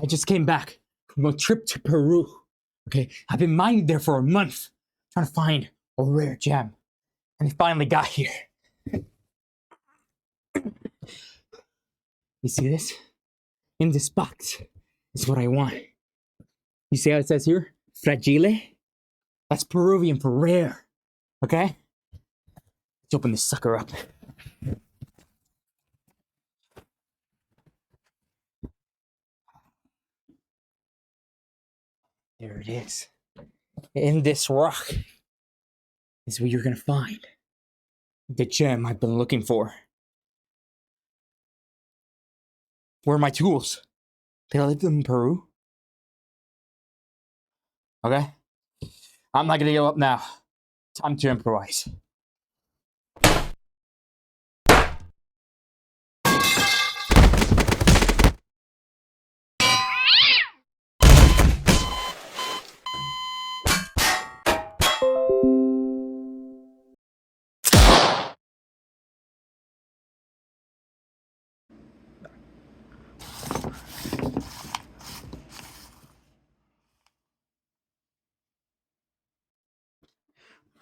I just came back from a trip to Peru. Okay, I've been mining there for a month, trying to find a rare gem. And it finally got here. You see this? In this box is what I want. You see how it says here? Fragile? That's Peruvian for rare. Okay? Let's open this sucker up. There it is. In this rock is what you're gonna find the gem I've been looking for. Where are my tools? Did I leave them in Peru? Okay. I'm not gonna give up now. Time to improvise.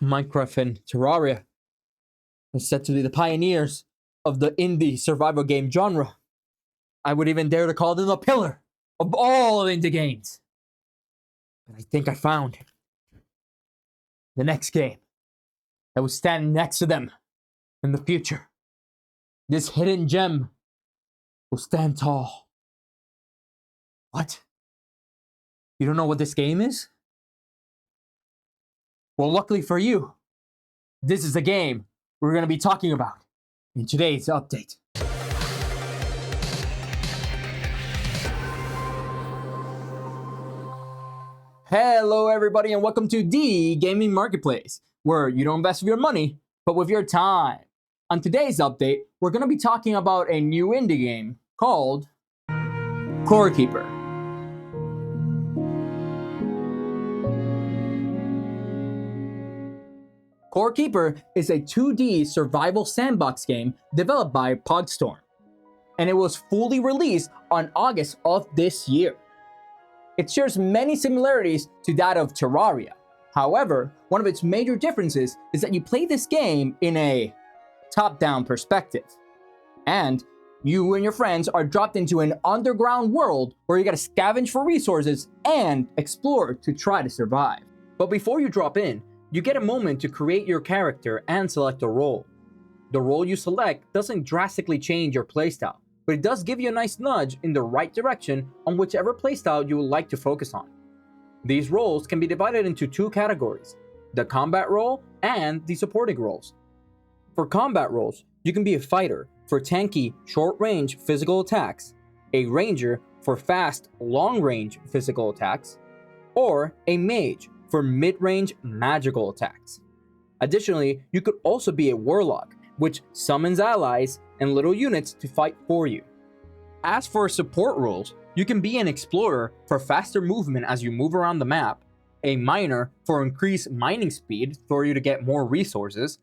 Minecraft and Terraria are said to be the pioneers of the indie survival game genre. I would even dare to call them the pillar of all indie games. But I think I found the next game that will stand next to them in the future. This hidden gem will stand tall. What? You don't know what this game is? Well, luckily for you, this is the game we're going to be talking about in today's update. Hello, everybody, and welcome to the Gaming Marketplace, where you don't invest with your money, but with your time. On today's update, we're going to be talking about a new indie game called Core Keeper. Core Keeper is a 2D survival sandbox game developed by Pogstorm, and it was fully released on August of this year. It shares many similarities to that of Terraria. However, one of its major differences is that you play this game in a top-down perspective, and you and your friends are dropped into an underground world where you gotta scavenge for resources and explore to try to survive. But before you drop in, you get a moment to create your character and select a role. The role you select doesn't drastically change your playstyle, but it does give you a nice nudge in the right direction on whichever playstyle you would like to focus on. These roles can be divided into two categories: the combat role and the supporting roles. For combat roles, you can be a fighter for tanky, short-range physical attacks, a ranger for fast, long-range physical attacks, or a mage for mid-range magical attacks. Additionally, you could also be a warlock, which summons allies and little units to fight for you. As for support roles, you can be an explorer for faster movement as you move around the map, a miner for increased mining speed for you to get more resources.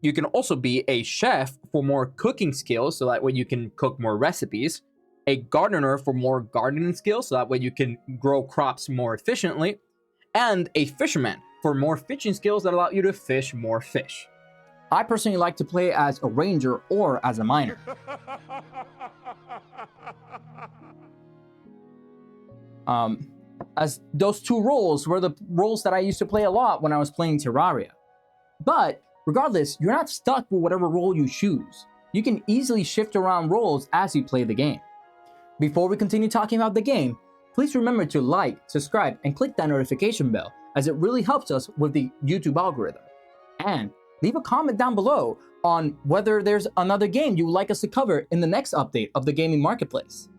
You can also be a chef for more cooking skills, so that way you can cook more recipes, a gardener for more gardening skills, so that way you can grow crops more efficiently, and a fisherman for more fishing skills that allow you to fish more fish. I personally like to play as a ranger or as a miner. As those two roles were the roles that I used to play a lot when I was playing Terraria. But regardless, you're not stuck with whatever role you choose. You can easily shift around roles as you play the game. Before we continue talking about the game, please remember to like, subscribe, and click that notification bell, as it really helps us with the YouTube algorithm. And leave a comment down below on whether there's another game you would like us to cover in the next update of the Gaming Marketplace.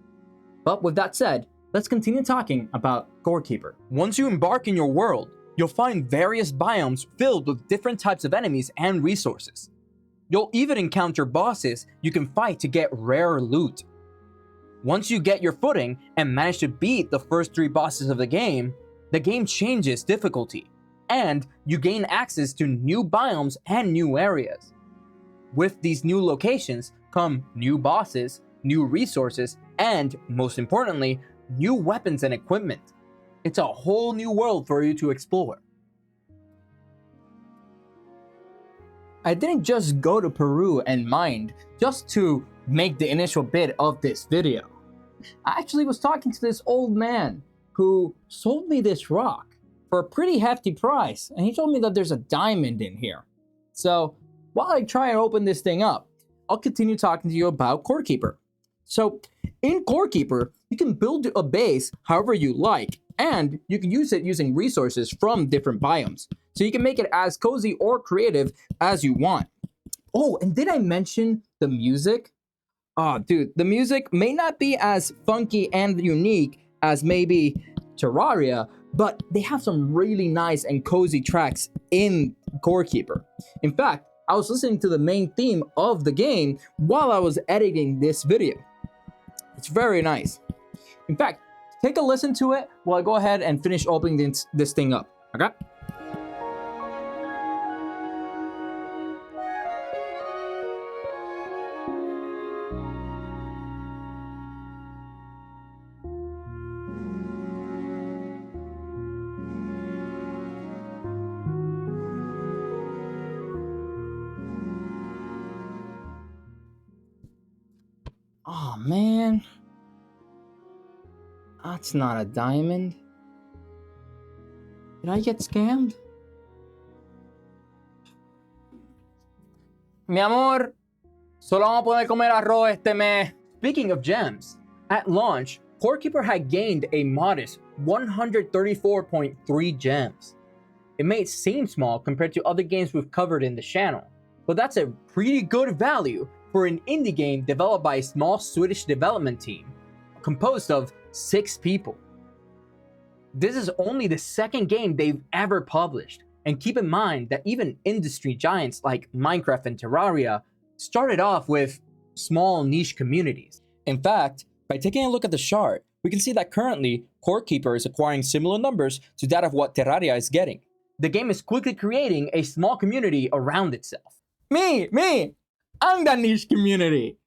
But with that said, let's continue talking about Core Keeper. Once you embark in your world, you'll find various biomes filled with different types of enemies and resources. You'll even encounter bosses you can fight to get rare loot. Once you get your footing and manage to beat the first 3 bosses of the game changes difficulty, and you gain access to new biomes and new areas. With these new locations come new bosses, new resources, and most importantly, new weapons and equipment. It's a whole new world for you to explore. I didn't just go to Peru and mine just to make the initial bit of this video. I actually was talking to this old man who sold me this rock for a pretty hefty price, and he told me that there's a diamond in here. So while I try and open this thing up, I'll continue talking to you about Core Keeper. So in Core Keeper, you can build a base however you like, and you can use it using resources from different biomes. So you can make it as cozy or creative as you want. Oh, and did I mention the music? Oh, dude, the music may not be as funky and unique as maybe Terraria, but they have some really nice and cozy tracks in Core Keeper. In fact, I was listening to the main theme of the game while I was editing this video. It's very nice. In fact, take a listen to it while I go ahead and finish opening this thing up, okay? Oh man, that's not a diamond. Did I get scammed? Mi amor, solo vamos a poder comer arroz este mes. Speaking of gems, at launch, Core Keeper had gained a modest 134.3 gems. It may seem small compared to other games we've covered in the channel, but that's a pretty good value for an indie game developed by a small Swedish development team composed of 6 people. This is only the second game they've ever published, and keep in mind that even industry giants like Minecraft and Terraria started off with small niche communities. In fact, by taking a look at the chart, we can see that currently Core Keeper is acquiring similar numbers to that of what Terraria is getting. The game is quickly creating a small community around itself. Me! I'm that niche community!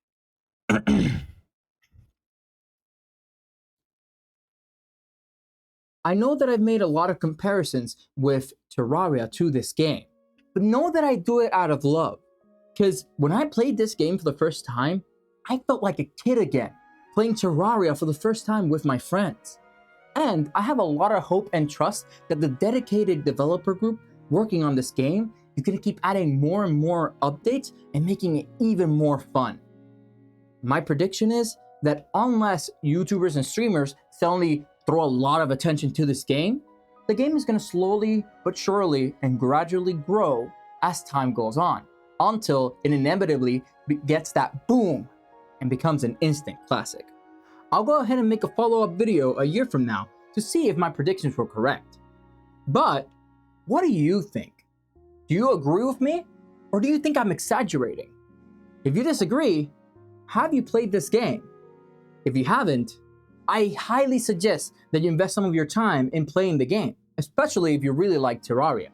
I know that I've made a lot of comparisons with Terraria to this game, but know that I do it out of love. Because when I played this game for the first time, I felt like a kid again, playing Terraria for the first time with my friends. And I have a lot of hope and trust that the dedicated developer group working on this game is going to keep adding more and more updates and making it even more fun. My prediction is that unless YouTubers and streamers suddenly throw a lot of attention to this game, the game is going to slowly but surely and gradually grow as time goes on, until it inevitably gets that boom and becomes an instant classic. I'll go ahead and make a follow-up video a year from now to see if my predictions were correct. But what do you think? Do you agree with me, or do you think I'm exaggerating? If you disagree, have you played this game? If you haven't, I highly suggest that you invest some of your time in playing the game, especially if you really like Terraria.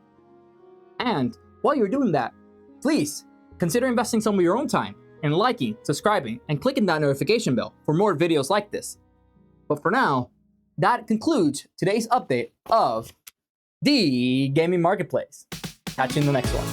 And while you're doing that, please consider investing some of your own time in liking, subscribing, and clicking that notification bell for more videos like this. But for now, that concludes today's update of the gaming marketplace. Catch you in the next one.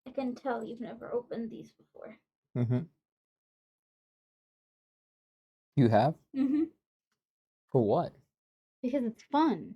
I can tell you've never opened these before. You have? Mm-hmm. For what? Because it's fun.